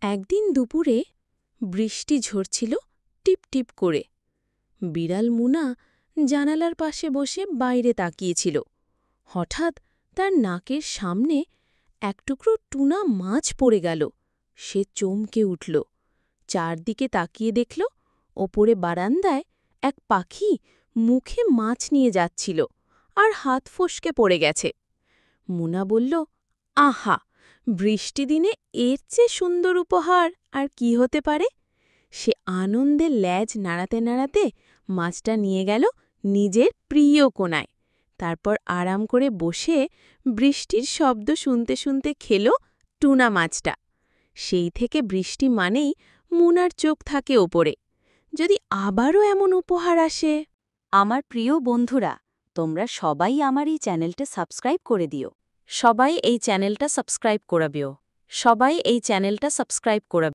একদিন দুপুরে বৃষ্টি ঝরছিল টিপ টিপ করে। বিড়াল মুনা জানালার পাশে বসে বাইরে তাকিয়েছিল। হঠাৎ তার নাকের সামনে এক টুকরো টুনা মাছ পড়ে গেল। সে চমকে উঠল, চারদিকে তাকিয়ে দেখল ওপরে বারান্দায় এক পাখি মুখে মাছ নিয়ে যাচ্ছিল আর হাত ফসকে পড়ে গেছে। মুনা বলল, আহা, বৃষ্টি দিনে এর চেয়ে সুন্দর উপহার আর কি হতে পারে। সে আনন্দে ল্যাজ নাড়াতে নাড়াতে মাছটা নিয়ে গেল নিজের প্রিয় কোণায়। তারপর আরাম করে বসে বৃষ্টির শব্দ শুনতে শুনতে খেল টুনা মাছটা। সেই থেকে বৃষ্টি মানেই মুনার চোখ থাকে ওপরে। যদি আবারও এমন উপহার আসে। আমার প্রিয় বন্ধুরা, তোমরা সবাই আমার এই চ্যানেলটা সাবস্ক্রাইব করে দিও। সবাই এই চ্যানেলটা সাবস্ক্রাইব করাবেও।